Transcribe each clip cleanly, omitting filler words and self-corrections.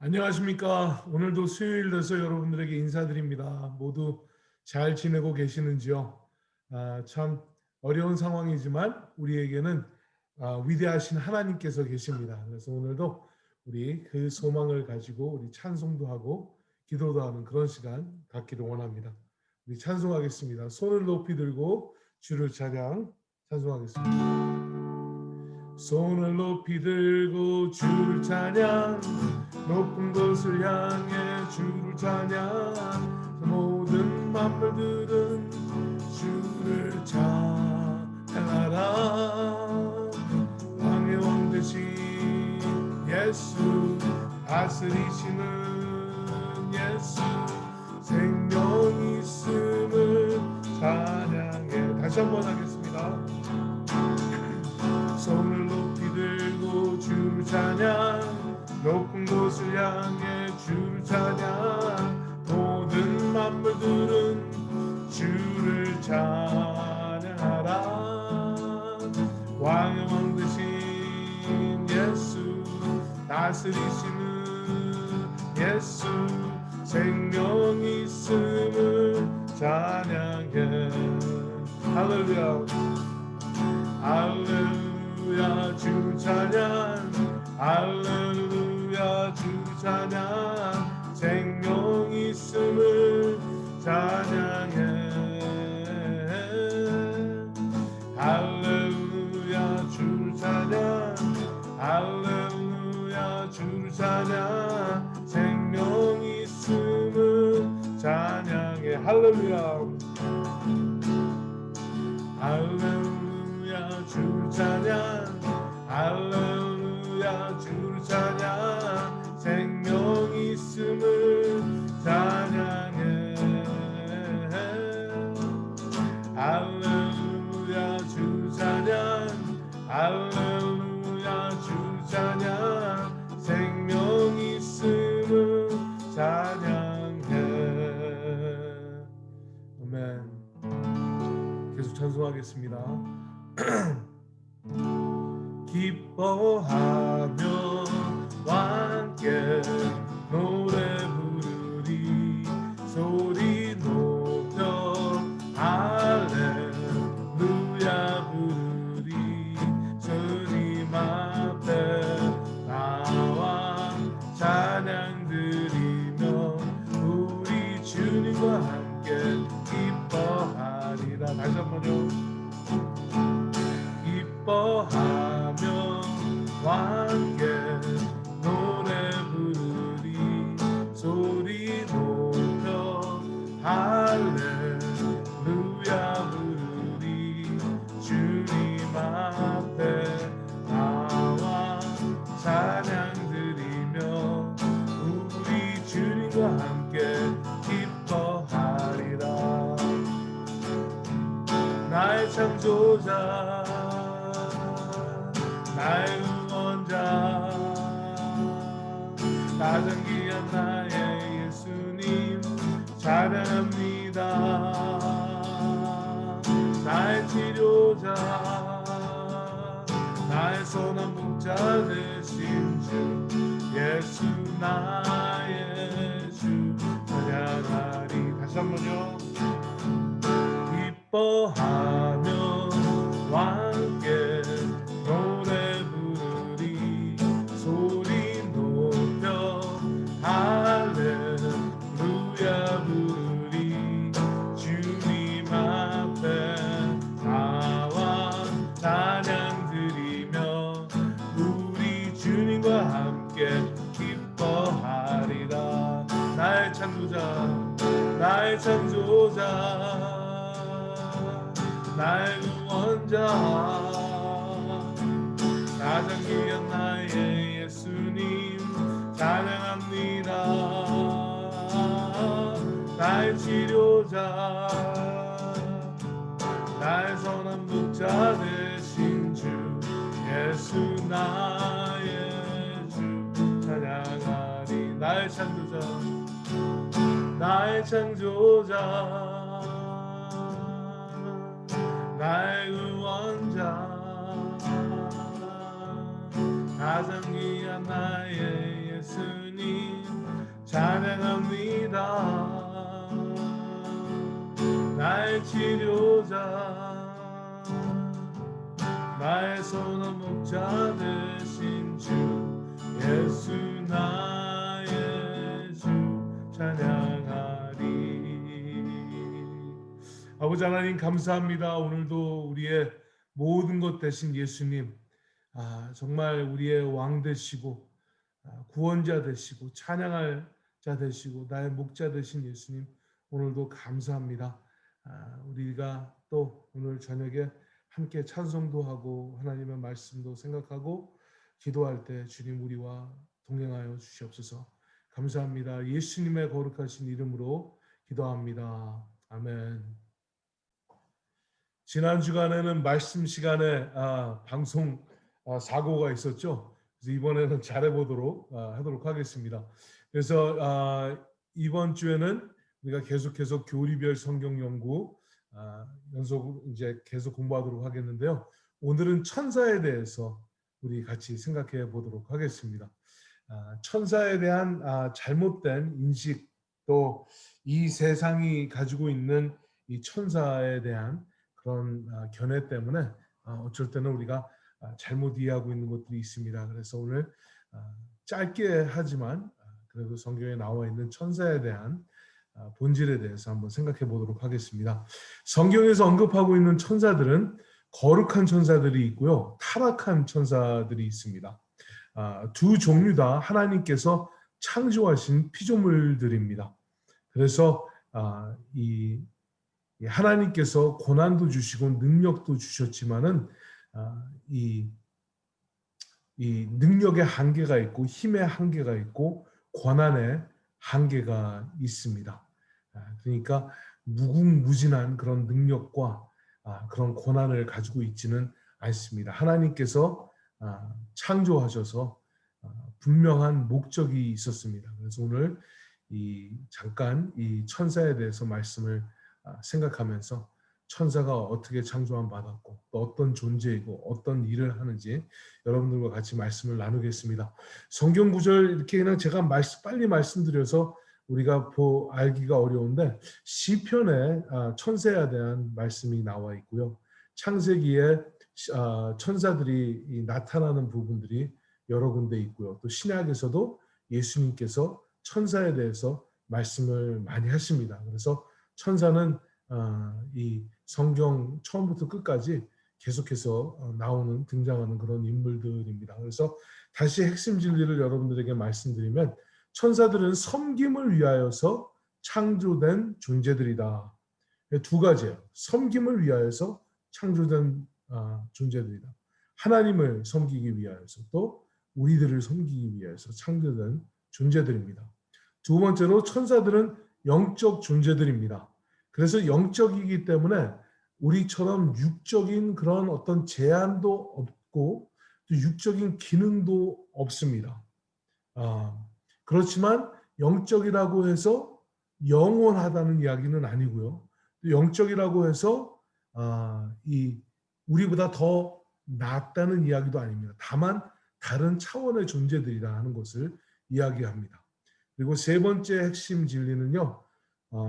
안녕하십니까. 오늘도 수요일 돼서 여러분들에게 인사드립니다. 모두 잘 지내고 계시는지요? 참 어려운 상황이지만 우리에게는 위대하신 하나님께서 계십니다. 그래서 오늘도 우리 그 소망을 가지고 우리 찬송도 하고 기도도 하는 그런 시간 갖기를 원합니다. 우리 찬송하겠습니다. 손을 높이 들고 주를 찬송하겠습니다. 손을 높이 들고 주를 찬양, 높은 곳을 향해 주를 찬양, 모든 만물들은 주를 찬양하라. 왕의 왕 되신 예수, 다스리시는 예수, 생명 있음을 찬양해. 다시 한번 하겠습니다. 손을 높이 들고 주를 찬양, 높은 곳을 향해 주를 찬양, 모든 만물들은 주를 찬양하라. 왕의 왕 되신 예수, 다스리시는 예수, 생명 있음을 찬양해. 할렐루야. 할렐루야 주 찬양, 할렐루야 주 찬양, 생명 있음을 찬양해. 할렐루야 주 찬양, 할렐루야 주 찬양, 생명 있음을 찬양해. 할렐루야. 할렐루야 주를 찬양, 할렐루야 주를 찬양, 생명 있음을 찬양해. 할렐루야 주를 찬양, 할렐루야 주를 찬양, 생명 있음을 찬양해. 아멘. 계속 찬송하겠습니다. 기뻐하며 함께 노래 부르리, 소리 높여 할렐루야 부르리, 주님 앞에 나와 찬양 드리며 우리 주님과 함께 기뻐하리라. 다시 한번요. 기뻐하며 함께 노래 부르리, 소리 높여 할렐루야 부르리, 주님 앞에 나와 찬양 드리며 우리 주님과 함께 기뻐하리라. 나의 창조자, 나의 구원자, 가장 귀한 나의 예수님 찬양합니다. 나의 치료자, 나의 선한 목자 되신 주 예수, 나의 주 찬양하리. 다시 한번요. 기뻐하며 함께 노래 부르리, 소리 높여 할렐루야 부르리, 주님 앞에 나와 찬양 드리며 우리 주님과 함께 기뻐하리라. 나의 창조자, 나의 창조자, 나의 구원자, 가장 귀한 나의 예수님 찬양합니다. 나의 치료자, 나의 선한 목자 되신 주 예수, 나의 주 찬양하리. 나의 창조자, 나의 창조자, 나의 구원자, 가장 귀한 나의 예수님 나의 치료자 나의 선한 목자 되신 주 예수 나의 주 찬양하리. 아버지 하나님 감사합니다. 오늘도 우리의 모든 것 되신 예수님, 정말 우리의 왕 되시고 구원자 되시고 찬양할 자 되시고 나의 목자 되신 예수님, 오늘도 감사합니다. 우리가 또 오늘 저녁에 함께 찬송도 하고 하나님의 말씀도 생각하고 기도할 때 주님 우리와 동행하여 주시옵소서. 감사합니다. 예수님의 거룩하신 이름으로 기도합니다. 아멘. 지난 주간에는 말씀 시간에 방송 사고가 있었죠. 그래서 이번에는 잘해보도록 하도록 하겠습니다. 그래서 이번 주에는 우리가 계속해서 교리별 성경 연구 연속 이제 계속 공부하도록 하겠는데요. 오늘은 천사에 대해서 우리 같이 생각해 보도록 하겠습니다. 천사에 대한 잘못된 인식, 또 이 세상이 가지고 있는 이 천사에 대한 그런 견해 때문에 어쩔 때는 우리가 잘못 이해하고 있는 것들이 있습니다. 그래서 오늘 짧게 하지만 그래도 성경에 나와 있는 천사에 대한 본질에 대해서 한번 생각해 보도록 하겠습니다. 성경에서 언급하고 있는 천사들은 거룩한 천사들이 있고요, 타락한 천사들이 있습니다. 두 종류 다 하나님께서 창조하신 피조물들입니다. 그래서 이 하나님께서 고난도 주시고 능력도 주셨지만은 이 능력의 한계가 있고 힘의 한계가 있고 권한의 한계가 있습니다. 그러니까 무궁무진한 그런 능력과 그런 권한을 가지고 있지는 않습니다. 하나님께서 창조하셔서 분명한 목적이 있었습니다. 그래서 오늘 잠깐 이 천사에 대해서 말씀을 생각하면서 천사가 어떻게 창조함 받았고 또 어떤 존재이고 어떤 일을 하는지 여러분들과 같이 말씀을 나누겠습니다. 성경 구절 이렇게 그냥 제가 빨리 말씀드려서 우리가 알기가 어려운데, 시편에 천사에 대한 말씀이 나와 있고요, 창세기에 천사들이 나타나는 부분들이 여러 군데 있고요, 또 신약에서도 예수님께서 천사에 대해서 말씀을 많이 하십니다. 그래서 천사는 이 성경 처음부터 끝까지 계속해서 등장하는 그런 인물들입니다. 그래서 다시 핵심 진리를 여러분들에게 말씀드리면, 천사들은 섬김을 위하여서 창조된 존재들이다. 두 가지예요. 섬김을 위하여서 창조된 존재들이다. 하나님을 섬기기 위하여서, 또 우리들을 섬기기 위해서 창조된 존재들입니다. 두 번째로 천사들은 영적 존재들입니다. 그래서 영적이기 때문에 우리처럼 육적인 그런 어떤 제한도 없고 또 육적인 기능도 없습니다. 그렇지만 영적이라고 해서 영원하다는 이야기는 아니고요, 또 영적이라고 해서 우리보다 더 낫다는 이야기도 아닙니다. 다만 다른 차원의 존재들이라 하는 것을 이야기합니다. 그리고 세 번째 핵심 진리는요,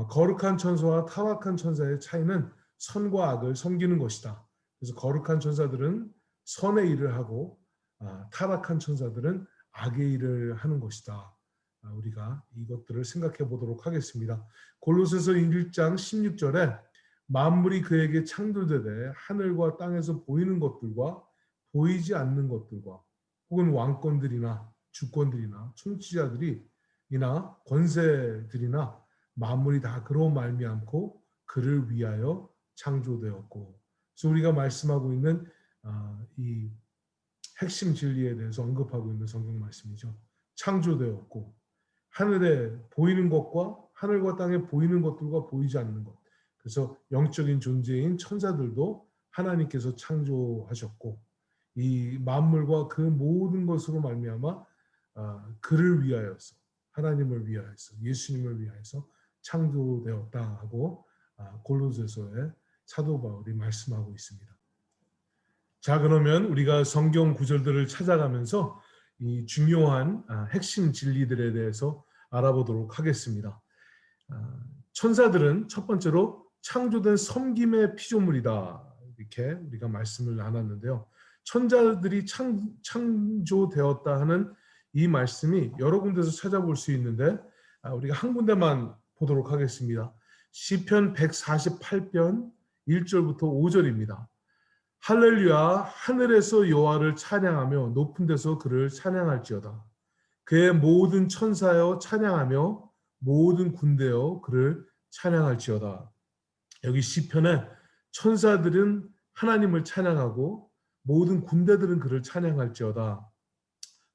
거룩한 천사와 타락한 천사의 차이는 선과 악을 섬기는 것이다. 그래서 거룩한 천사들은 선의 일을 하고 타락한 천사들은 악의 일을 하는 것이다. 우리가 이것들을 생각해 보도록 하겠습니다. 골로새서 1장 16절에 만물이 그에게 창조되되 하늘과 땅에서 보이는 것들과 보이지 않는 것들과 혹은 왕권들이나 주권들이나 통치자들이나 권세들이나 만물이 다 그로 말미암고 그를 위하여 창조되었고. 그래서 우리가 말씀하고 있는 이 핵심 진리에 대해서 언급하고 있는 성경 말씀이죠. 창조되었고, 하늘에 보이는 것과 하늘과 땅에 보이는 것들과 보이지 않는 것. 그래서 영적인 존재인 천사들도 하나님께서 창조하셨고, 이 만물과 그 모든 것으로 말미암아 그를 위하여서, 하나님을 위하여서, 예수님을 위하여서 창조되었다 하고 골로새서에 사도 바울이 말씀하고 있습니다. 자, 그러면 우리가 성경 구절들을 찾아가면서 이 중요한 핵심 진리들에 대해서 알아보도록 하겠습니다. 천사들은 첫 번째로 창조된 섬김의 피조물이다. 이렇게 우리가 말씀을 나눴는데요. 천사들이 창조되었다 하는 이 말씀이 여러 군데서 찾아볼 수 있는데 우리가 한 군데만 보도록 하겠습니다. 시편 148편 1절부터 5절입니다. 할렐루야, 하늘에서 여호와를 찬양하며 높은 데서 그를 찬양할지어다. 그의 모든 천사여 찬양하며 모든 군대여 그를 찬양할지어다. 여기 시편에 천사들은 하나님을 찬양하고 모든 군대들은 그를 찬양할지어다.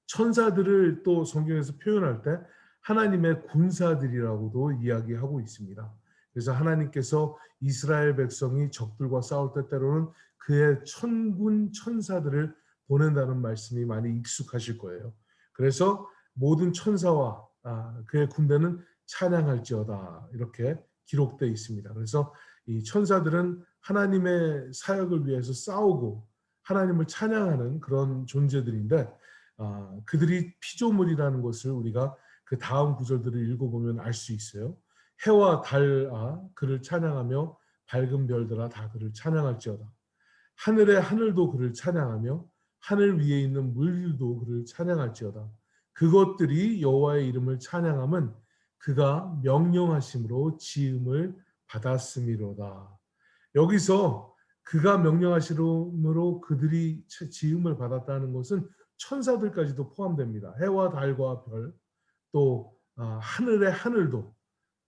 천사들을 또 성경에서 표현할 때 하나님의 군사들이라고도 이야기하고 있습니다. 그래서 하나님께서 이스라엘 백성이 적들과 싸울 때 때로는 그의 천군 천사들을 보낸다는 말씀이 많이 익숙하실 거예요. 그래서 모든 천사와 그의 군대는 찬양할지어다 이렇게 기록되어 있습니다. 그래서 이 천사들은 하나님의 사역을 위해서 싸우고 하나님을 찬양하는 그런 존재들인데 그들이 피조물이라는 것을 우리가 그 다음 구절들을 읽어보면 알 수 있어요. 해와 달아 그를 찬양하며 밝은 별들아 다 그를 찬양할지어다. 하늘의 하늘도 그를 찬양하며 하늘 위에 있는 물들도 그를 찬양할지어다. 그것들이 여호와의 이름을 찬양함은 그가 명령하심으로 지음을 받았음이로다. 여기서 그가 명령하심으로 그들이 지음을 받았다는 것은 천사들까지도 포함됩니다. 해와 달과 별, 또 하늘의 하늘도,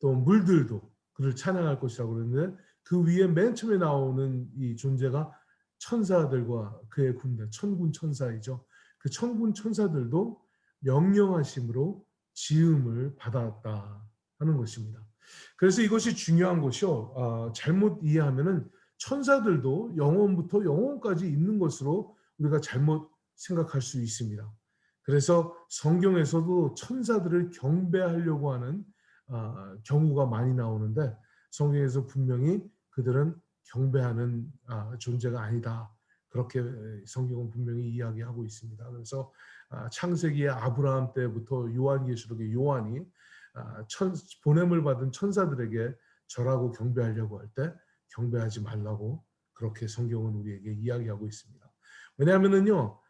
또 물들도 그를 찬양할 것이라고 그랬는데 그 위에 맨 처음에 나오는 이 존재가 천사들과 그의 군대, 천군 천사이죠. 그 천군 천사들도 명령하심으로 지음을 받았다 하는 것입니다. 그래서 이것이 중요한 것이요. 잘못 이해하면은 천사들도 영원부터 영원까지 있는 것으로 우리가 잘못 생각할 수 있습니다. 그래서 성경에서도 천사들을 경배하려고 하는 경우가 많이 나오는데 성경에서 분명히 그들은 경배하는 존재가 아니다. 그렇게 성경은 분명히 이야기하고 있습니다. 그래서 창세기의 아브라함 때부터 요한계시록의 요한이 보냄을 받은 천사들에게 절하고 경배하려고 할 때 경배하지 말라고 그렇게 성경은 우리에게 이야기하고 있습니다. 왜냐하면요,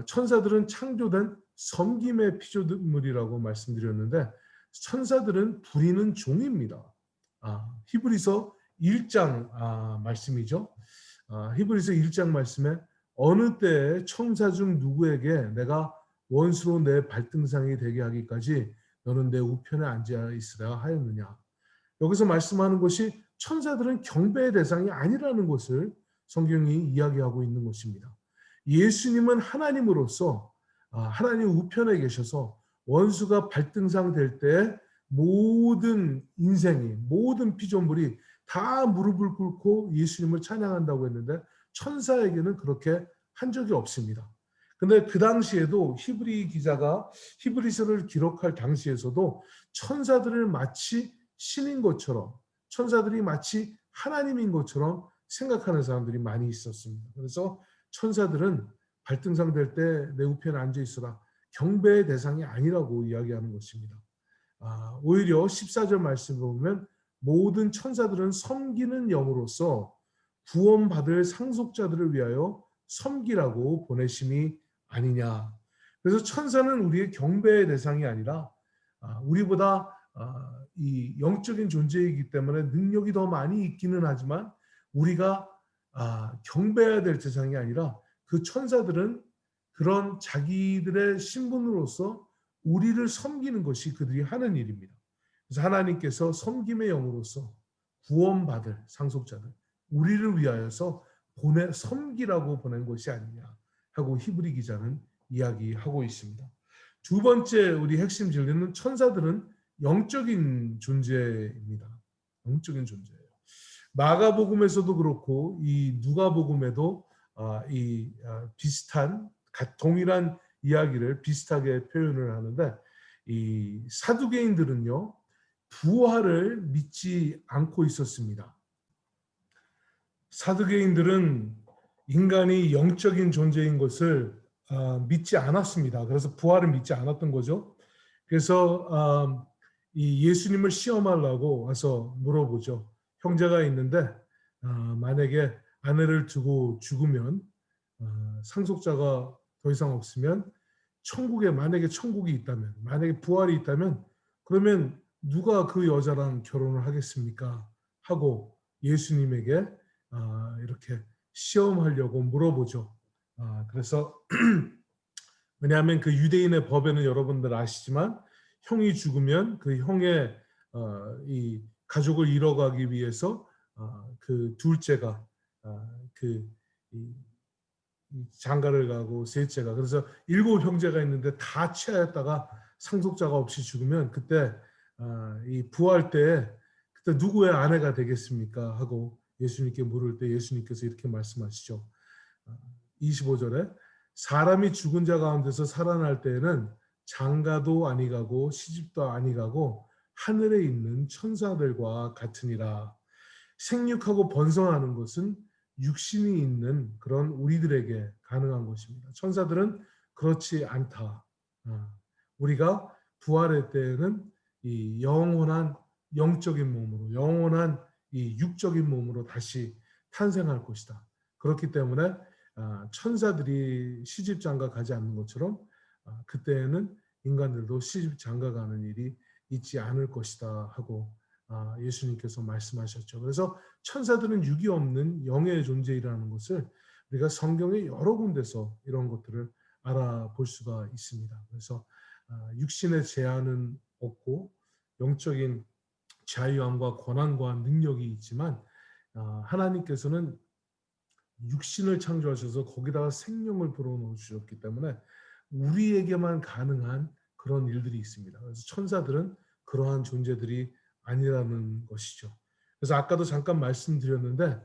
천사들은 창조된 섬김의 피조물이라고 말씀드렸는데 천사들은 부리는 종입니다. 히브리서 1장 말씀이죠. 히브리서 1장 말씀에 어느 때에 천사 중 누구에게 내가 원수로 내 발등상이 되게 하기까지 너는 내 우편에 앉아 있으라 하였느냐. 여기서 말씀하는 것이 천사들은 경배의 대상이 아니라는 것을 성경이 이야기하고 있는 것입니다. 예수님은 하나님으로서 하나님 우편에 계셔서 원수가 발등상 될 때 모든 인생이 모든 피조물이 다 무릎을 꿇고 예수님을 찬양한다고 했는데 천사에게는 그렇게 한 적이 없습니다. 근데 그 당시에도 히브리 기자가 히브리서를 기록할 당시에서도 천사들을 마치 신인 것처럼 천사들이 마치 하나님인 것처럼 생각하는 사람들이 많이 있었습니다. 그래서 천사들은 발등상 될 때 내 우편에 앉아 있어라 경배의 대상이 아니라고 이야기하는 것입니다. 오히려 14절 말씀을 보면 모든 천사들은 섬기는 영으로서 구원받을 상속자들을 위하여 섬기라고 보내심이 아니냐. 그래서 천사는 우리의 경배의 대상이 아니라 우리보다 이 영적인 존재이기 때문에 능력이 더 많이 있기는 하지만 우리가 경배해야 될 대상이 아니라 그 천사들은 그런 자기들의 신분으로서 우리를 섬기는 것이 그들이 하는 일입니다. 그래서 하나님께서 섬김의 영으로서 구원받을 상속자들 우리를 위하여서 섬기라고 보낸 것이 아니냐 하고 히브리 기자는 이야기하고 있습니다. 두 번째 우리 핵심 진리는 천사들은 영적인 존재입니다. 영적인 존재예요. 마가복음에서도 그렇고 이 누가복음에도 비슷한 동일한 이야기를 비슷하게 표현을 하는데 이 사두개인들은요 부활을 믿지 않고 있었습니다. 사두개인들은 인간이 영적인 존재인 것을 믿지 않았습니다. 그래서 부활을 믿지 않았던 거죠. 그래서 이 예수님을 시험하려고 와서 물어보죠. 형제가 있는데 만약에 아내를 두고 죽으면 상속자가 더 이상 없으면 천국에 만약에 천국이 있다면 만약에 부활이 있다면 그러면 누가 그 여자랑 결혼을 하겠습니까? 하고 예수님에게 이렇게 시험하려고 물어보죠. 그래서 왜냐하면 그 유대인의 법에는 여러분들 아시지만 형이 죽으면 그 형의 이 가족을 이뤄가기 위해서 그 둘째가 그 장가를 가고 셋째가 그래서 7형제가 있는데 다 취하였다가 상속자가 없이 죽으면 그때 이 부활 때 그때 누구의 아내가 되겠습니까? 하고 예수님께 물을 때 예수님께서 이렇게 말씀하시죠. 25절에 사람이 죽은 자 가운데서 살아날 때에는 장가도 아니가고 시집도 아니가고 하늘에 있는 천사들과 같으니라. 생육하고 번성하는 것은 육신이 있는 그런 우리들에게 가능한 것입니다. 천사들은 그렇지 않다. 우리가 부활의 때에는 이 영원한 영적인 몸으로 영원한 이 육적인 몸으로 다시 탄생할 것이다. 그렇기 때문에 천사들이 시집 장가 가지 않는 것처럼 그때에는 인간들도 시집 장가 가는 일이 있지 않을 것이다 하고 예수님께서 말씀하셨죠. 그래서 천사들은 육이 없는 영의 존재이라는 것을 우리가 성경의 여러 군데서 이런 것들을 알아볼 수가 있습니다. 그래서 육신의 제한은 없고 영적인 자유함과 권한과 능력이 있지만 하나님께서는 육신을 창조하셔서 거기다가 생명을 불어넣어 주셨기 때문에 우리에게만 가능한 그런 일들이 있습니다. 그래서 천사들은 그러한 존재들이 아니라는 것이죠. 그래서 아까도 잠깐 말씀드렸는데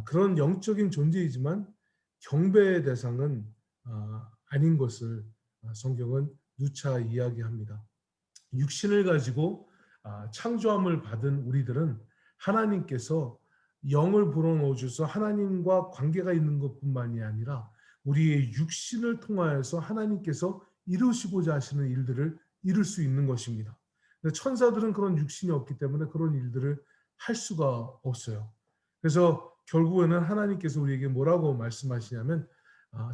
그런 영적인 존재이지만 경배의 대상은 아닌 것을 성경은 누차 이야기합니다. 육신을 가지고 창조함을 받은 우리들은 하나님께서 영을 불어넣어 주셔서 하나님과 관계가 있는 것뿐만이 아니라 우리의 육신을 통하여서 하나님께서 이루시고자 하시는 일들을 이룰 수 있는 것입니다. 근데 천사들은 그런 육신이 없기 때문에 그런 일들을 할 수가 없어요. 그래서 결국에는 하나님께서 우리에게 뭐라고 말씀하시냐면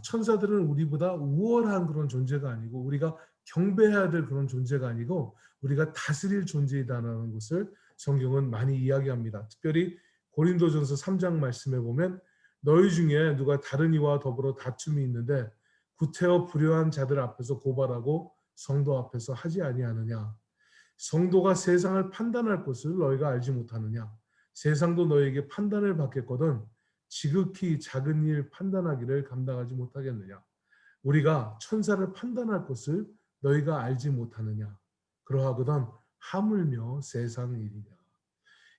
천사들은 우리보다 우월한 그런 존재가 아니고 우리가 경배해야 될 그런 존재가 아니고 우리가 다스릴 존재이다라는 것을 성경은 많이 이야기합니다. 특별히 고린도전서 3장 말씀에 보면 너희 중에 누가 다른 이와 더불어 다툼이 있는데 구태여 불효한 자들 앞에서 고발하고 성도 앞에서 하지 아니하느냐. 성도가 세상을 판단할 것을 너희가 알지 못하느냐. 세상도 너희에게 판단을 받겠거든 지극히 작은 일 판단하기를 감당하지 못하겠느냐. 우리가 천사를 판단할 것을 너희가 알지 못하느냐. 그러하거든 하물며 세상 일이냐.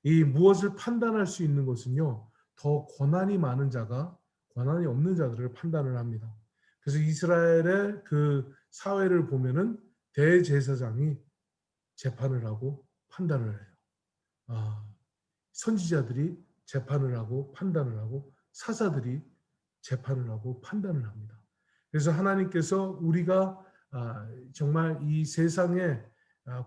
이 무엇을 판단할 수 있는 것은요. 더 권한이 많은 자가 권한이 없는 자들을 판단을 합니다. 그래서 이스라엘의 그 사회를 보면은 대제사장이 재판을 하고 판단을 해요. 선지자들이 재판을 하고 판단을 하고 사사들이 재판을 하고 판단을 합니다. 그래서 하나님께서 우리가 정말 이 세상에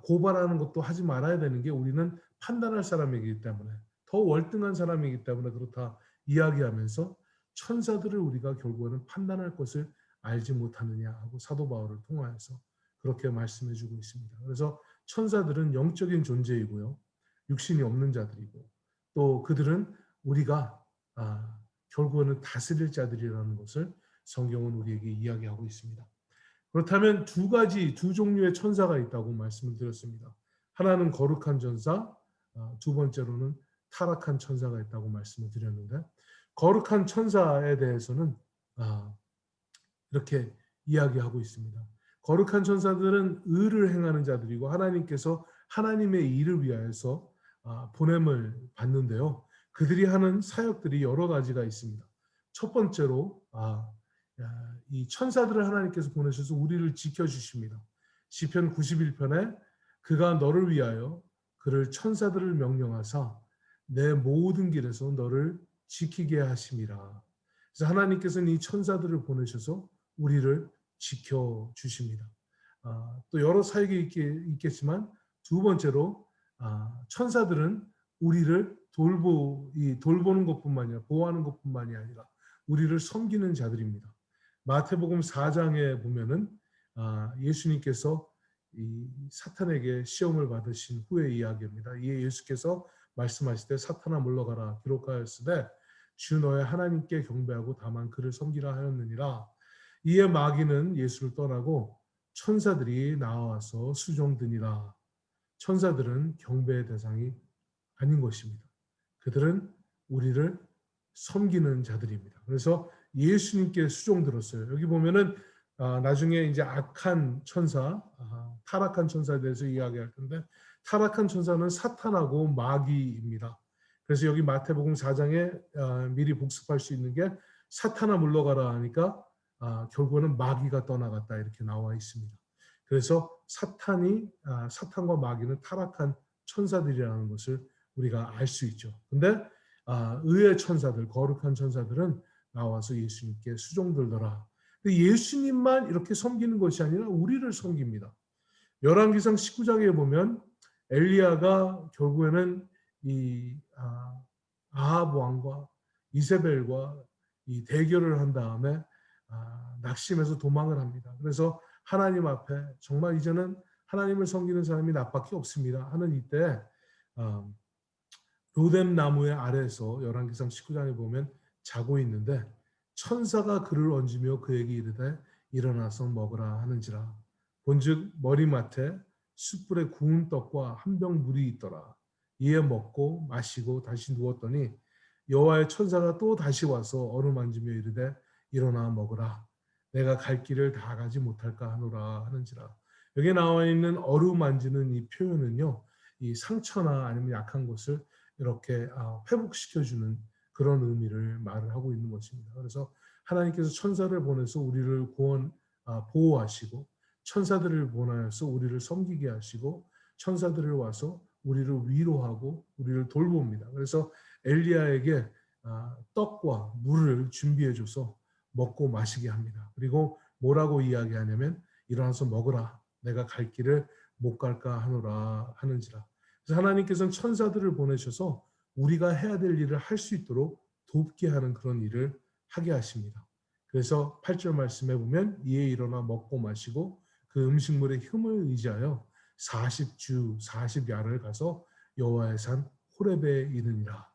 고발하는 것도 하지 말아야 되는 게 우리는 판단할 사람이기 때문에 더 월등한 사람이기 때문에 그렇다 이야기하면서 천사들을 우리가 결국에는 판단할 것을 알지 못하느냐 하고 사도 바울을 통하여서 그렇게 말씀해 주고 있습니다. 그래서 천사들은 영적인 존재이고요. 육신이 없는 자들이고 또 그들은 우리가 결국에는 다스릴 자들이라는 것을 성경은 우리에게 이야기하고 있습니다. 그렇다면 두 종류의 천사가 있다고 말씀을 드렸습니다. 하나는 거룩한 천사, 두 번째로는 타락한 천사가 있다고 말씀을 드렸는데 거룩한 천사에 대해서는 이렇게 이야기하고 있습니다. 거룩한 천사들은 의를 행하는 자들이고 하나님께서 하나님의 일을 위하여서 보냄을 받는데요. 그들이 하는 사역들이 여러 가지가 있습니다. 첫 번째로 이 천사들을 하나님께서 보내셔서 우리를 지켜주십니다. 시편 91편에 그가 너를 위하여 그를 천사들을 명령하사 내 모든 길에서 너를 지키게 하심이라. 그래서 하나님께서는 이 천사들을 보내셔서 우리를 지켜주십니다. 또 여러 사역이 있겠지만 두 번째로 천사들은 우리를 돌보는 것뿐만이 아니라 보호하는 것뿐만이 아니라 우리를 섬기는 자들입니다. 마태복음 4장에 보면은 예수님께서 이 사탄에게 시험을 받으신 후의 이야기입니다. 이에 예수께서 말씀하실 때 사탄아 물러가라 기록하였으되 주 너의 하나님께 경배하고 다만 그를 섬기라 하였느니라. 이에 마귀는 예수를 떠나고 천사들이 나와서 수종드니라. 천사들은 경배의 대상이 아닌 것입니다. 그들은 우리를 섬기는 자들입니다. 그래서 예수님께 수종들었어요. 여기 보면은 나중에 이제 악한 천사, 타락한 천사에 대해서 이야기할 텐데 타락한 천사는 사탄하고 마귀입니다. 그래서 여기 마태복음 4장에 미리 복습할 수 있는 게 사탄아 물러가라 하니까 결국은 마귀가 떠나갔다 이렇게 나와 있습니다. 그래서 사탄과 마귀는 타락한 천사들이라는 것을 우리가 알 수 있죠. 근데 의의 천사들, 거룩한 천사들은 나와서 예수님께 수종들더라. 예수님만 이렇게 섬기는 것이 아니라 우리를 섬깁니다. 열왕기상 19장에 보면 엘리야가 결국에는 이 아합 왕과 이세벨과 이 대결을 한 다음에 낙심해서 도망을 합니다. 그래서 하나님 앞에 정말 이제는 하나님을 섬기는 사람이 나밖에 없습니다 하는 이때 로뎀 나무의 아래에서 열왕기상 19장에 보면 자고 있는데 천사가 그를 얹으며 그에게 이르되 일어나서 먹으라 하는지라. 본즉 머리맡에 숯불에 구운 떡과 한 병 물이 있더라. 이에 먹고 마시고 다시 누웠더니 여호와의 천사가 또 다시 와서 어루만지며 이르되 일어나 먹으라. 내가 갈 길을 다 가지 못할까 하노라 하는지라. 여기 나와 있는 어루만지는 이 표현은요, 이 상처나 아니면 약한 것을 이렇게 회복시켜주는 그런 의미를 말을 하고 있는 것입니다. 그래서 하나님께서 천사를 보내서 우리를 보호하시고 천사들을 보내서 우리를 섬기게 하시고 천사들을 와서 우리를 위로하고 우리를 돌봅니다. 그래서 엘리야에게 떡과 물을 준비해줘서 먹고 마시게 합니다. 그리고 뭐라고 이야기하냐면 일어나서 먹으라. 내가 갈 길을 못 갈까 하노라 하는지라. 그래서 하나님께서는 천사들을 보내셔서 우리가 해야 될 일을 할 수 있도록 돕게 하는 그런 일을 하게 하십니다. 그래서 8절 말씀해 보면 이에 일어나 먹고 마시고 그 음식물의 흠을 의지하여 40주 40야를 가서 여호와의 산 호렙에 이르니라.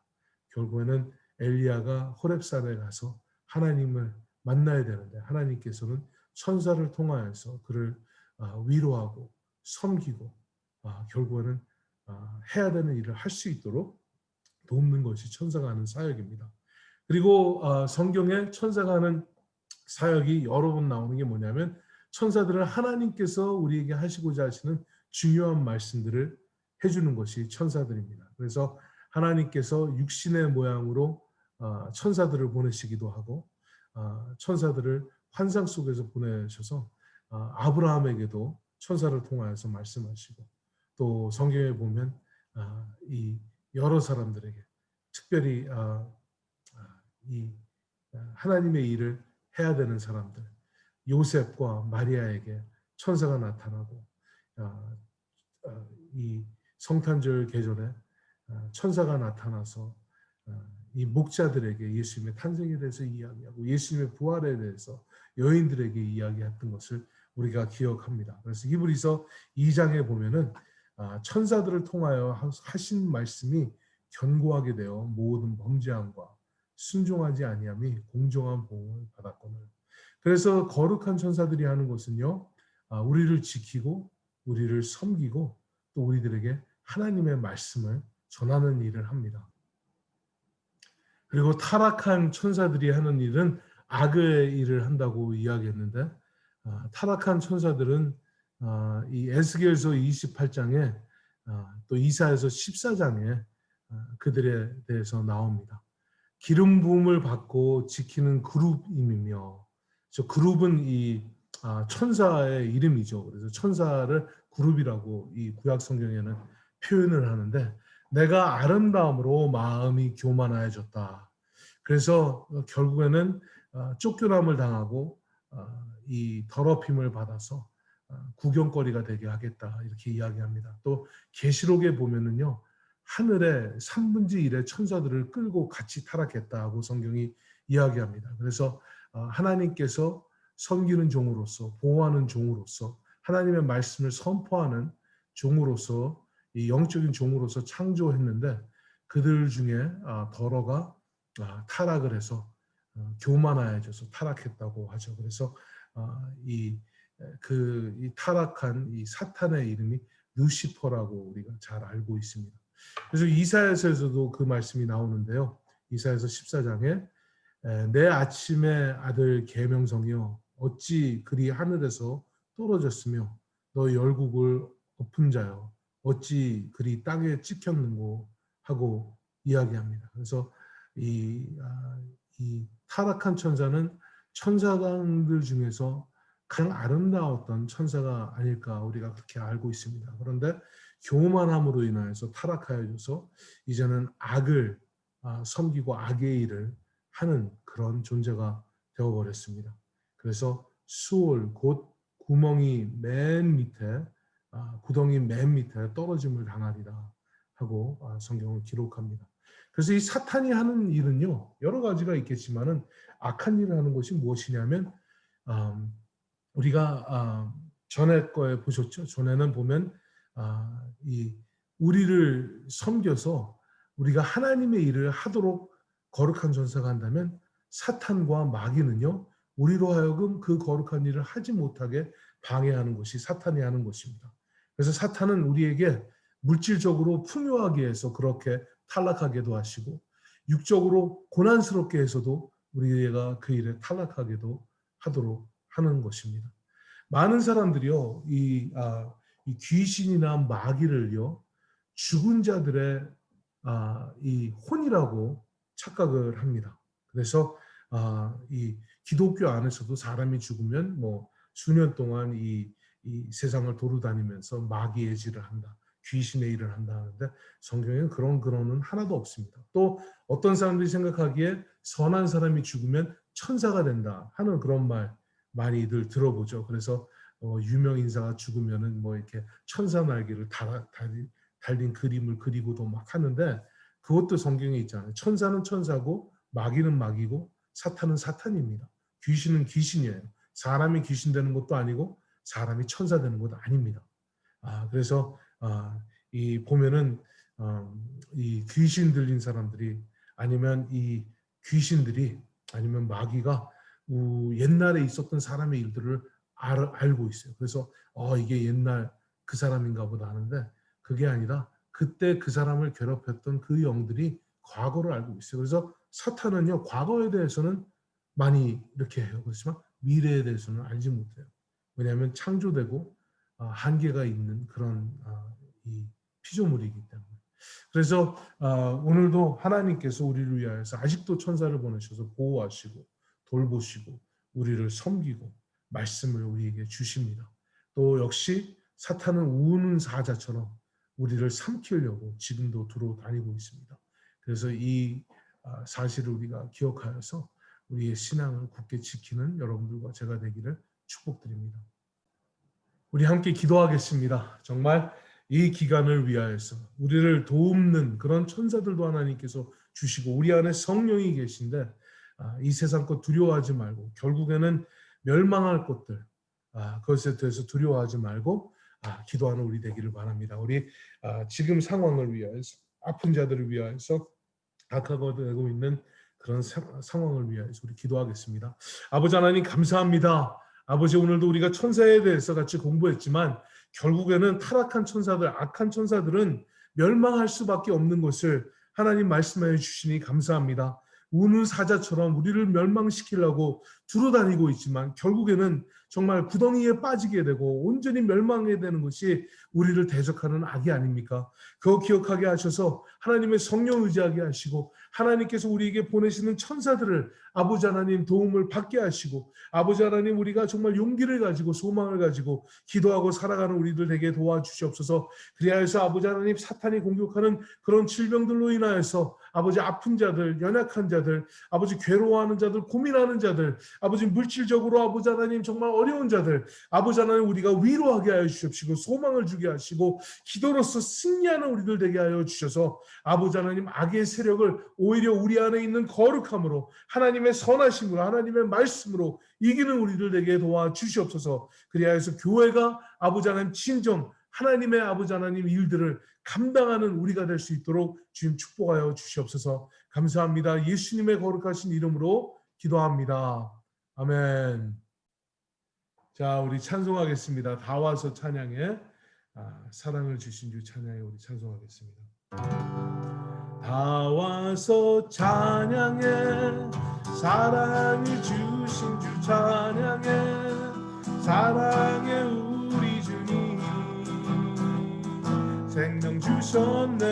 결국에는 엘리야가 호렙산에 가서 하나님을 만나야 되는데 하나님께서는 천사를 통하여서 그를 위로하고 섬기고 결국에는 해야 되는 일을 할 수 있도록 돕는 것이 천사가 하는 사역입니다. 그리고 성경에 천사가 하는 사역이 여러 번 나오는 게 뭐냐면 천사들은 하나님께서 우리에게 하시고자 하시는 중요한 말씀들을 해주는 것이 천사들입니다. 그래서 하나님께서 육신의 모양으로 천사들을 보내시기도 하고 천사들을 환상 속에서 보내셔서 아브라함에게도 천사를 통하여서 말씀하시고 또 성경에 보면 이 여러 사람들에게 특별히 이 하나님의 일을 해야 되는 사람들 요셉과 마리아에게 천사가 나타나고 이 성탄절 계절에 천사가 나타나서 이 목자들에게 예수님의 탄생에 대해서 이야기하고 예수님의 부활에 대해서 여인들에게 이야기했던 것을 우리가 기억합니다. 그래서 히브리서 2장에 보면은 천사들을 통하여 하신 말씀이 견고하게 되어 모든 범죄함과 순종하지 아니함이 공정한 보응을 받았거늘. 그래서 거룩한 천사들이 하는 것은요, 우리를 지키고 우리를 섬기고 또 우리들에게 하나님의 말씀을 전하는 일을 합니다. 그리고 타락한 천사들이 하는 일은 악의 일을 한다고 이야기했는데 타락한 천사들은 이 에스겔서 28장에 또 이사야서 14장에 그들에 대해서 나옵니다. 기름 부음을 받고 지키는 그룹임이며 저 그룹은 이 천사의 이름이죠. 그래서 천사를 그룹이라고 이 구약 성경에는 표현을 하는데 내가 아름다움으로 마음이 교만하여졌다. 그래서 결국에는 쫓겨남을 당하고 이 더럽힘을 받아서 구경거리가 되게 하겠다 이렇게 이야기합니다. 또 계시록에 보면은요 하늘의 3분의 1의 천사들을 끌고 같이 타락했다고 성경이 이야기합니다. 그래서 하나님께서 섬기는 종으로서, 보호하는 종으로서, 하나님의 말씀을 선포하는 종으로서, 이 영적인 종으로서 창조했는데 그들 중에 더러가 타락을 해서 교만하여져서 타락했다고 하죠. 그래서 이 타락한 이 사탄의 이름이 루시퍼라고 우리가 잘 알고 있습니다. 그래서 이사야서에서도 그 말씀이 나오는데요. 이사야서 14장에 내 아침의 아들 계명성이여 어찌 그리 하늘에서 떨어졌으며 너 열국을 엎은 자여 어찌 그리 땅에 찍혔는고 하고 이야기합니다. 그래서 이 타락한 천사는 천사들 중에서 가장 아름다웠던 천사가 아닐까 우리가 그렇게 알고 있습니다. 그런데 교만함으로 인하여서 타락하여져서 이제는 악을 섬기고 악의 일을 하는 그런 존재가 되어버렸습니다. 그래서 수올 곧 구멍이 맨 밑에 구덩이 맨 밑에 떨어짐을 당하리라 하고 성경을 기록합니다. 그래서 이 사탄이 하는 일은요 여러 가지가 있겠지만은 악한 일을 하는 것이 무엇이냐면 우리가 전에 거에 보셨죠? 전에는 보면 이 우리를 섬겨서 우리가 하나님의 일을 하도록 거룩한 전사가 한다면 사탄과 마귀는요 우리로 하여금 그 거룩한 일을 하지 못하게 방해하는 것이 사탄이 하는 것입니다. 그래서 사탄은 우리에게 물질적으로 풍요하게 해서 그렇게 탈락하게도 하시고 육적으로 고난스럽게 해서도 우리가 그 일에 탈락하게도 하도록 하는 것입니다. 많은 사람들이요 이 귀신이나 마귀를요 죽은 자들의 이 혼이라고 착각을 합니다. 그래서 이 기독교 안에서도 사람이 죽으면 뭐 수년 동안 이 세상을 도루다니면서 마귀의 질을 한다, 귀신의 일을 한다 하는데 성경에는 그런 근원은 하나도 없습니다. 또 어떤 사람들이 생각하기에 선한 사람이 죽으면 천사가 된다 하는 그런 말 많이들 들어보죠. 그래서 유명 인사가 죽으면은 뭐 이렇게 천사 날개를 달린 그림을 그리고도 막 하는데 그것도 성경에 있잖아요. 천사는 천사고 마귀는 마귀고 사탄은 사탄입니다. 귀신은 귀신이에요. 사람이 귀신 되는 것도 아니고 사람이 천사 되는 것도 아닙니다. 그래서 이 보면은 이 귀신 들린 사람들이 아니면 이 귀신들이 아니면 마귀가 옛날에 있었던 사람의 일들을 알고 있어요. 그래서 이게 옛날 그 사람인가 보다 하는데 그게 아니라 그때 그 사람을 괴롭혔던 그 영들이 과거를 알고 있어요. 그래서 사탄은요 과거에 대해서는 많이 이렇게 해요. 그렇지만 미래에 대해서는 알지 못해요. 왜냐하면 창조되고 한계가 있는 그런 이 피조물이기 때문에. 그래서 오늘도 하나님께서 우리를 위하여서 아직도 천사를 보내셔서 보호하시고 돌보시고 우리를 섬기고 말씀을 우리에게 주십니다. 또 역시 사탄은 우는 사자처럼 우리를 삼키려고 지금도 두루 다니고 있습니다. 그래서 이 사실을 우리가 기억하여서 우리의 신앙을 굳게 지키는 여러분들과 제가 되기를 축복드립니다. 우리 함께 기도하겠습니다. 정말 이 기간을 위하여서 우리를 도움는 그런 천사들도 하나님께서 주시고 우리 안에 성령이 계신데 이 세상 것 두려워하지 말고 결국에는 멸망할 것들 그것에 대해서 두려워하지 말고 기도하는 우리 되기를 바랍니다. 우리 지금 상황을 위하여서 아픈 자들을 위하여서 악하고 되고 있는 그런 상황을 위하여서 우리 기도하겠습니다. 아버지 하나님 감사합니다. 아버지 오늘도 우리가 천사에 대해서 같이 공부했지만 결국에는 타락한 천사들, 악한 천사들은 멸망할 수밖에 없는 것을 하나님 말씀해 주시니 감사합니다. 우는 사자처럼 우리를 멸망시키려고 두루다니고 있지만 결국에는 정말 구덩이에 빠지게 되고 온전히 멸망하게 되는 것이 우리를 대적하는 악이 아닙니까? 그거 기억하게 하셔서 하나님의 성령 의지하게 하시고 하나님께서 우리에게 보내시는 천사들을 아버지 하나님 도움을 받게 하시고 아버지 하나님 우리가 정말 용기를 가지고 소망을 가지고 기도하고 살아가는 우리들 되게 도와주시옵소서. 그리하여서 아버지 하나님 사탄이 공격하는 그런 질병들로 인하여서 아버지 아픈 자들, 연약한 자들, 아버지 괴로워하는 자들, 고민하는 자들 아버지 물질적으로 아버지 하나님 정말 어려운 자들 아버지 하나님 우리가 위로하게 하여 주십시고 소망을 주게 하시고 기도로서 승리하는 우리들 되게 하여 주셔서 아버지 하나님 악의 세력을 오히려 우리 안에 있는 거룩함으로 하나님의 선하심으로 하나님의 말씀으로 이기는 우리들 되게 도와 주시옵소서. 그리하여서 교회가 아버지 하나님 진정 하나님의 아버지 하나님 일들을 감당하는 우리가 될 수 있도록 주님 축복하여 주시옵소서. 감사합니다. 예수님의 거룩하신 이름으로 기도합니다. 아멘. 자, 우리 찬송하겠습니다. 다 와서 찬양해. 사랑을 주신 주 찬양해. 우리 찬송하겠습니다. 다 와서 찬양해. 사랑을 주신 주 찬양해. 사랑해 우리 주님. 생명 주셨네.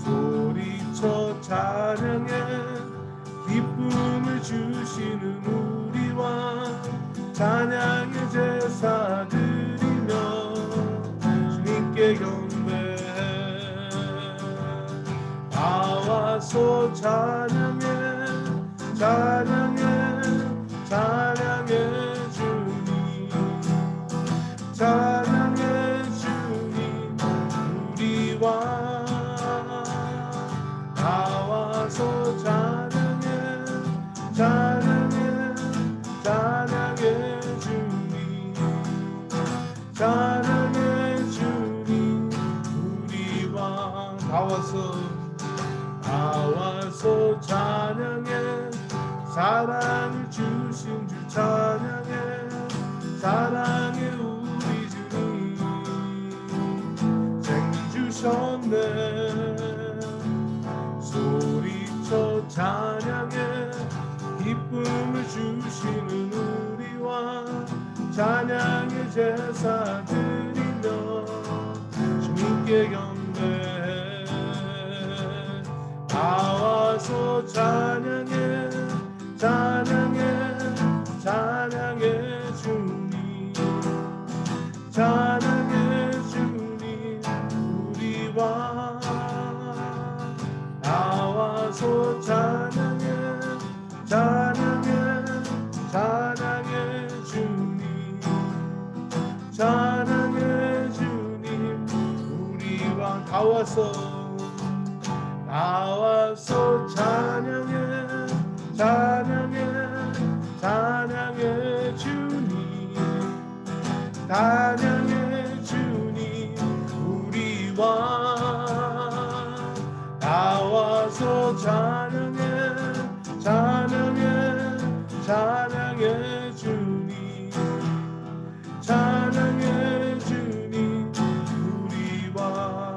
소리쳐 찬양해. 기쁨을 주시는 우리와 찬양의 제사 드리며 주님께 경배해. 다 와서 찬양해. 찬양해. 찬양해 주님. 찬양해 주님. 우리와 다 와서 찬양해. 찬양해. 찬양해 주님. 찬양해 주님. 우리와 다 와서 찬양해. 사랑을 주신 주 찬양해. 사랑해 우리 주님. 생명 주셨네. 소리쳐 찬양해. 기쁨을 주시는 우리와 찬양의 제사 드리며 주님께 경배해. 다 와서 찬양해. 찬양해. 찬양해 주님. 찬양해 주님. 우리와 다 와서 찬양해. 찬양해. 찬양해 주님. 찬양해 주님. 우리와 다 와서 찬양해. 찬양해. 찬양해 주님. 찬양해 주님. 우리와 다 와서 찬양해. 찬양해. 찬양해 주님. 찬양해 주님. 우리와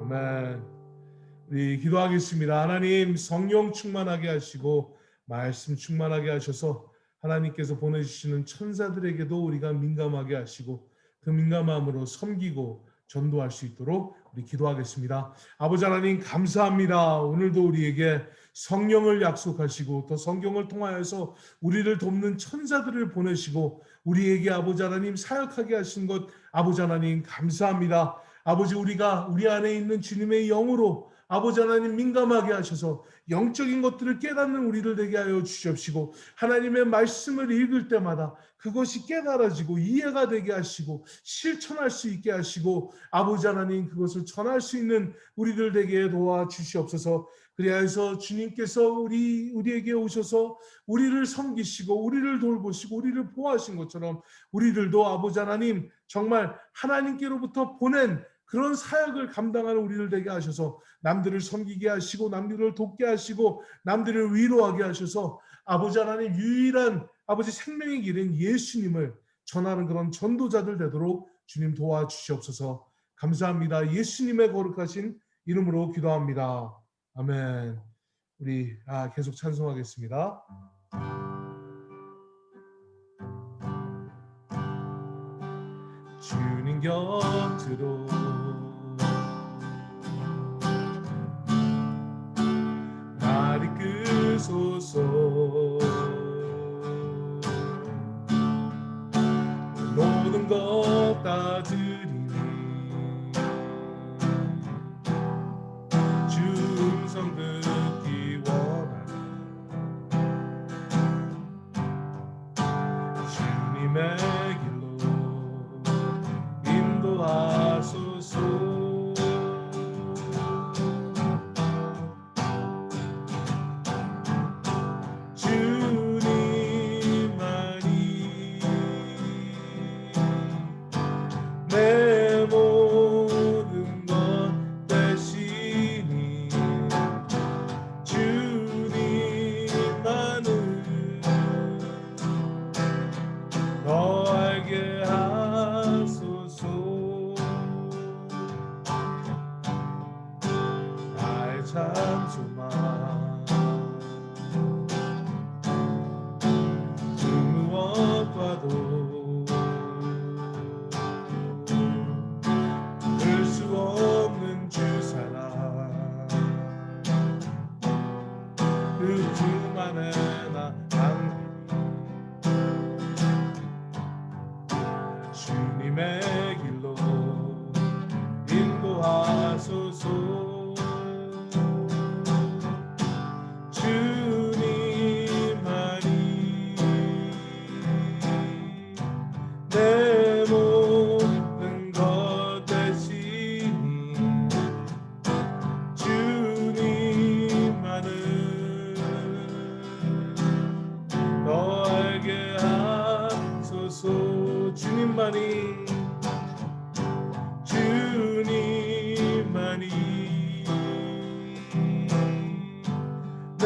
아멘. 우리 기도하겠습니다. 하나님 성령 충만하게 하시고 말씀 충만하게 하셔서 하나님께서 보내주시는 천사들에게도 우리가 민감하게 하시고 그 민감함으로 섬기고 전도할 수 있도록 우리 기도하겠습니다. 아버지 하나님 감사합니다. 오늘도 우리에게 성령을 약속하시고 또 성경을 통하여서 우리를 돕는 천사들을 보내시고 우리에게 아버지 하나님 사역하게 하신 것 아버지 하나님 감사합니다. 아버지 우리가 우리 안에 있는 주님의 영으로 아버지 하나님 민감하게 하셔서 영적인 것들을 깨닫는 우리를 되게 하여 주시옵시고 하나님의 말씀을 읽을 때마다 그것이 깨달아지고 이해가 되게 하시고 실천할 수 있게 하시고 아버지 하나님 그것을 전할 수 있는 우리들 되게 도와주시옵소서. 그리하여서 주님께서 우리에게 오셔서 우리를 섬기시고 우리를 돌보시고 우리를 보호하신 것처럼 우리들도 아버지 하나님 정말 하나님께로부터 보낸 그런 사역을 감당하는 우리를 되게 하셔서 남들을 섬기게 하시고 남들을 돕게 하시고 남들을 위로하게 하셔서 아버지 하나님 유일한 아버지 생명의 길인 예수님을 전하는 그런 전도자들 되도록 주님 도와주시옵소서. 감사합니다. 예수님의 거룩하신 이름으로 기도합니다. 아멘. 우리 계속 찬송하겠습니다. 주님 곁으로 날 이끄소서. 모든 것 다 드리니 주님의 길로 인도하소서. 주님만이 내 모든 것 되시니 주님만을 더 알게 하소서. 나의 참 소망 그 무엇과도 들 수 없는 주 사랑 그 품 안에 나 주님의 길로 인도하소서. 주님만이 내 모든 것 되시니 주님만을 더 알게 하소서. 주님만이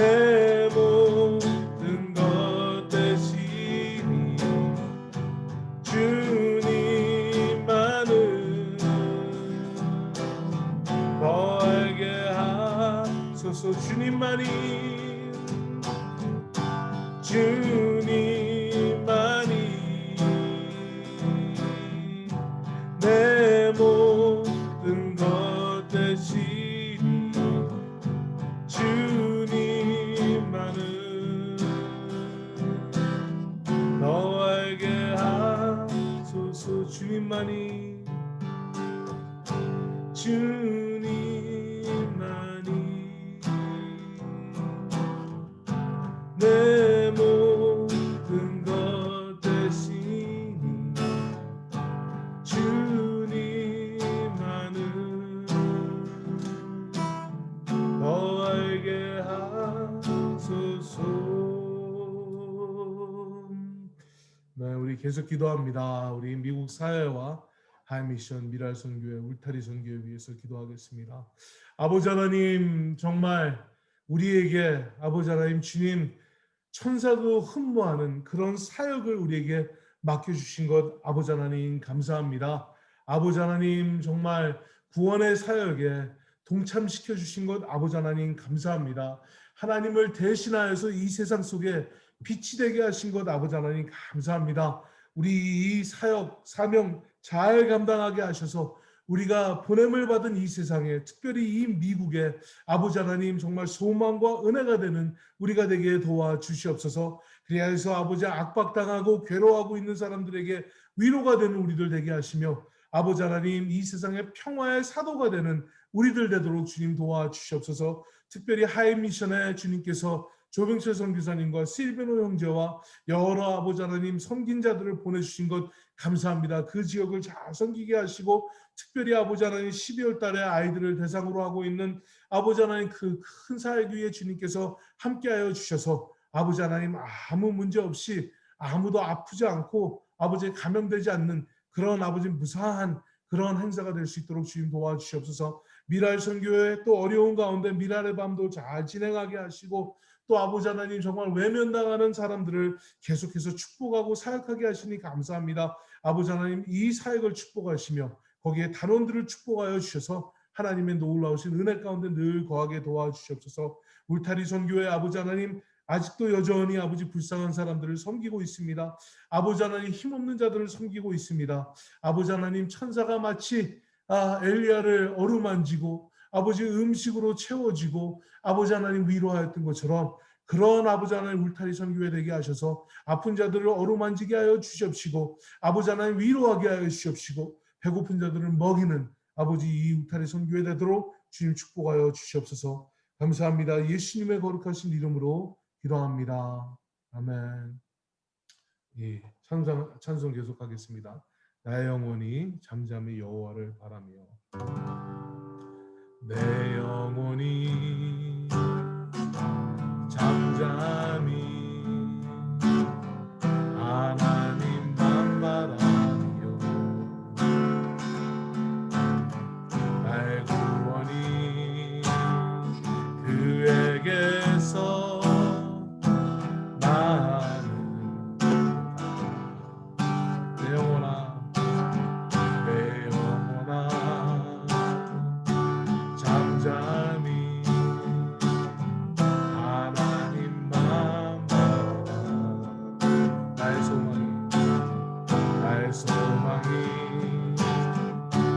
내 모든 것 되시니 주님만을 더 알게 하소서. 주님만이 내 모든 것 되시니 주님만을 더 알게 하소서. 주님만이 내 모든 것 되시니 주님만을 더 알게 하소서. 네, 우리 계속 기도합니다. 우리 미국 사회와 하이미션 미랄 선교회 울타리 선교회 위해서 기도하겠습니다. 아버지 하나님, 정말 우리에게 아버지 하나님 주님 천사도 흠모하는 그런 사역을 우리에게 맡겨주신 것 아버지 하나님 감사합니다. 아버지 하나님 정말 구원의 사역에 동참시켜 주신 것 아버지 하나님 감사합니다. 하나님을 대신하여서 이 세상 속에 빛이 되게 하신 것 아버지 하나님 감사합니다. 우리 이 사역 사명 잘 감당하게 하셔서 우리가 보냄을 받은 이 세상에 특별히 이 미국에 아버지 하나님 정말 소망과 은혜가 되는 우리가 되게 도와주시옵소서. 그리하여서 아버지 압박당하고 괴로워하고 있는 사람들에게 위로가 되는 우리들 되게 하시며 아버지 하나님 이 세상의 평화의 사도가 되는 우리들 되도록 주님 도와주시옵소서. 특별히 하이미션에 주님께서 조병철 선교사님과 실베노 형제와 여러 아버지 하나님 섬긴 자들을 보내주신 것 감사합니다. 그 지역을 잘 섬기게 하시고 특별히 아버지 하나님 12월 달에 아이들을 대상으로 하고 있는 아버지 하나님 그 큰 사역 위에 주님께서 함께하여 주셔서 아버지 하나님 아무 문제 없이 아무도 아프지 않고 아버지 감염되지 않는 그런 아버지 무사한 그런 행사가 될 수 있도록 주님 도와주시옵소서. 미랄 선교회 또 어려운 가운데 미랄의 밤도 잘 진행하게 하시고 또 아버지 하나님 정말 외면당하는 사람들을 계속해서 축복하고 사역하게 하시니 감사합니다. 아버지 하나님 이 사역을 축복하시며 거기에 단원들을 축복하여 주셔서 하나님의 놀라우신 은혜 가운데 늘 거하게 도와주시옵소서. 울타리 선교회 아버지 하나님 아직도 여전히 아버지 불쌍한 사람들을 섬기고 있습니다. 아버지 하나님 힘없는 자들을 섬기고 있습니다. 아버지 하나님 천사가 마치 엘리야를 어루만지고 아버지 음식으로 채워지고 아버지 하나님 위로하였던 것처럼 그런 아버지 하나님 울타리 선교회 되게 하셔서 아픈 자들을 어루만지게 하여 주시옵시고 아버지 하나님 위로하게 하여 주시옵시고 배고픈 자들을 먹이는 아버지 이 울타리 선교회 되도록 주님 축복하여 주시옵소서. 감사합니다. 예수님의 거룩하신 이름으로 기도합니다. 아멘. 예, 찬송 계속하겠습니다. 나의 영혼이 잠잠히 여호와를 바라며 내 영혼이 잠잠히 하나님만 바라며 나의 구원이 그에게서 나는 내 영혼아 잠잠히 하나님만 바라라 나의 소망이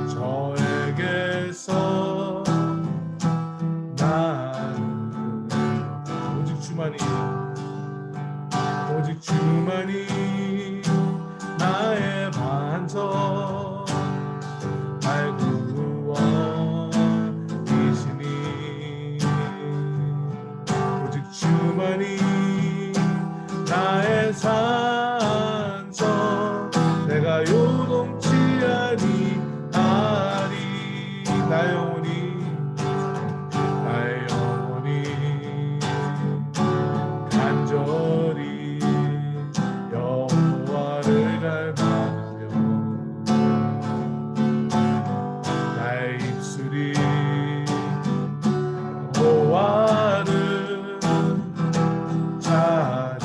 저에게서 나는 오직 주만이 나의 반석 나의 구원이시니 오직 주만이 나의 산성 내가 요동치 아니하리 나의 영혼이 간절히 여호와를 닮아가며 나의 입술이 여호와를 찬양하리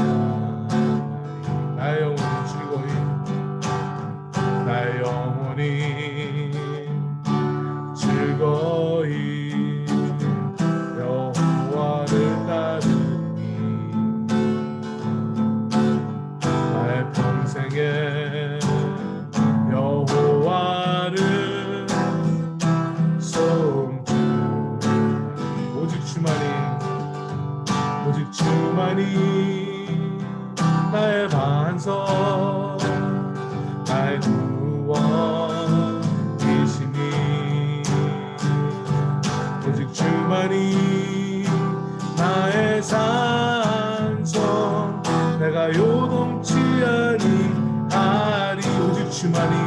나의 영혼이 즐거이 여호와를 따르니 나의 평생에 여호와를 송축하리 오직 주만이 나의 반석 나의 구원이시니 오직 주만이 나의 산성 내가 요동치 아니하리 오직 주만이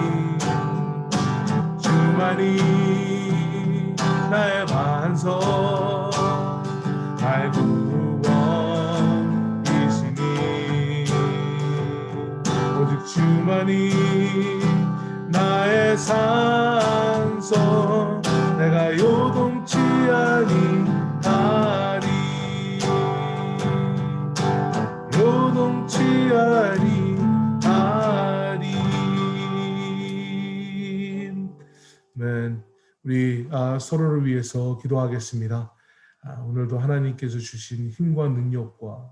나의 반석 나의 구원이시니 오직 주만이 나의 산성 내가 요동치 아니하리 아멘. 우리 서로를 위해서 기도하겠습니다. 오늘도 하나님께서 주신 힘과 능력과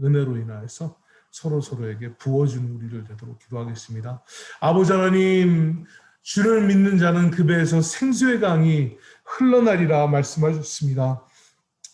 은혜로 인하여서 서로에게 부어주는 우리를 되도록 기도하겠습니다. 아버지 하나님, 주를 믿는 자는 그 배에서 생수의 강이 흘러나리라 말씀하셨습니다.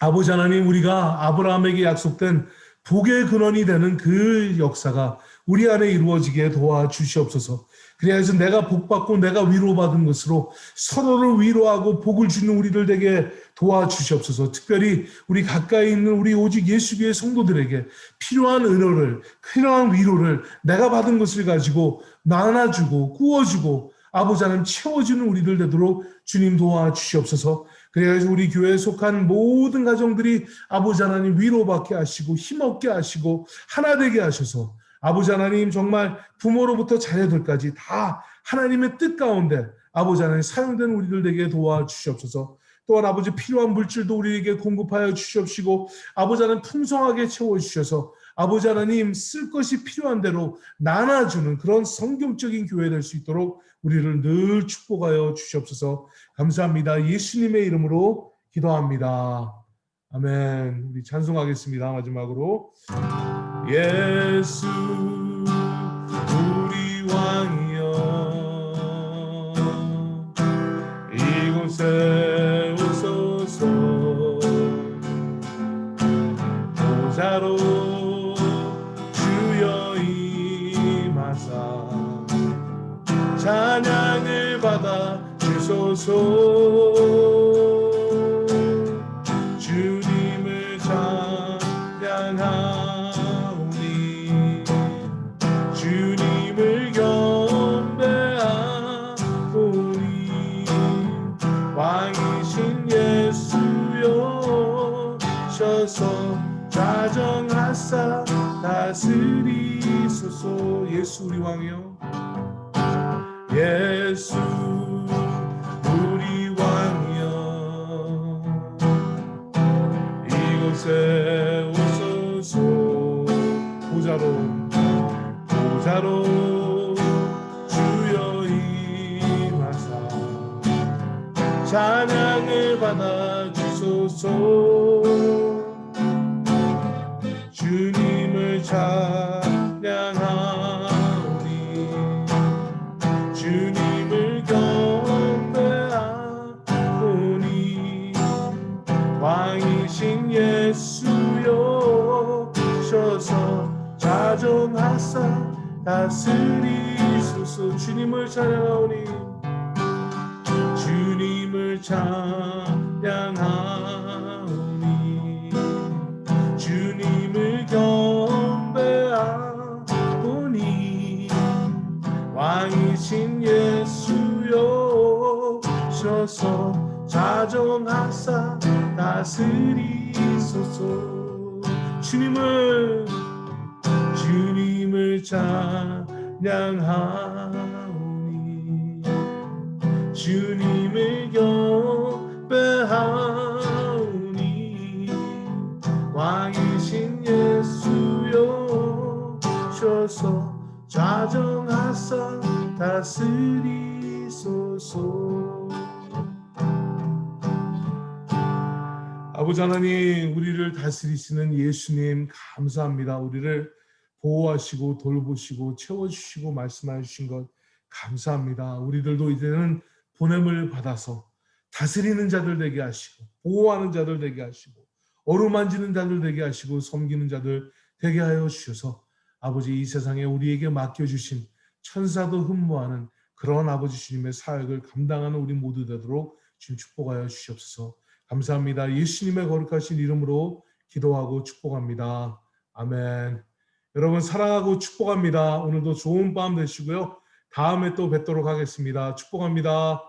아버지 하나님, 우리가 아브라함에게 약속된 복의 근원이 되는 그 역사가 우리 안에 이루어지게 도와주시옵소서. 그래야지 내가 복받고 내가 위로받은 것으로 서로를 위로하고 복을 주는 우리들 되게 도와주시옵소서. 특별히 우리 가까이 있는 우리 오직 예수교의 성도들에게 필요한 은혜를, 필요한 위로를 내가 받은 것을 가지고 나눠주고 구워주고 아버지 하나님 채워주는 우리들 되도록 주님 도와주시옵소서. 그래서 우리 교회에 속한 모든 가정들이 아버지 하나님 위로받게 하시고 힘없게 하시고 하나 되게 하셔서 아버지 하나님 정말 부모로부터 자녀들까지 다 하나님의 뜻 가운데 아버지 하나님 사용된 우리들 되게 도와주시옵소서. 또한 아버지 필요한 물질도 우리에게 공급하여 주시옵시고 아버지 하나님 풍성하게 채워주셔서 아버지 하나님 쓸 것이 필요한 대로 나눠주는 그런 성경적인 교회 될 수 있도록 우리를 늘 축복하여 주시옵소서. 감사합니다. 예수님의 이름으로 기도합니다. 아멘. 우리 찬송하겠습니다. 마지막으로 예수 우리 왕이여 이곳에 오소서 보좌로 주여 임하사 찬양을 받아 주소서 주님을 찬양하오니 주님을 경배하오니 왕이신 예수여 셔서 자정하사 다스리소서. 예수 우리 왕이여, 예수 우리 왕이여, 이곳에 오소서. 보좌로 주여 임하사 찬양을 받아주소서. 주님을 찬양하오니 주님을 경배하오니 왕이신 예수여 셔서 자정하사 다스리소서. 주님을 찬양하오니 주님을 찬양하오니 주님을 경배하오니 왕이신 예수여 셔서 자정하사 다스리소서. 주님을 찬양하오니 주님을 경배하오니 왕이신 예수여 셔서 자정하사 다스리소서. 아버지 하나님, 우리를 다스리시는 예수님 감사합니다. 우리를 보호하시고 돌보시고 채워주시고 말씀해 주신 것 감사합니다. 우리들도 이제는 보냄을 받아서 다스리는 자들 되게 하시고 보호하는 자들 되게 하시고 어루만지는 자들 되게 하시고 섬기는 자들 되게 하여 주셔서 아버지 이 세상에 우리에게 맡겨주신 천사도 흠모하는 그런 아버지 주님의 사역을 감당하는 우리 모두 되도록 주님 축복하여 주시옵소서. 감사합니다. 예수님의 거룩하신 이름으로 기도하고 축복합니다. 아멘. 여러분 사랑하고 축복합니다. 오늘도 좋은 밤 되시고요. 다음에 또 뵙도록 하겠습니다. 축복합니다.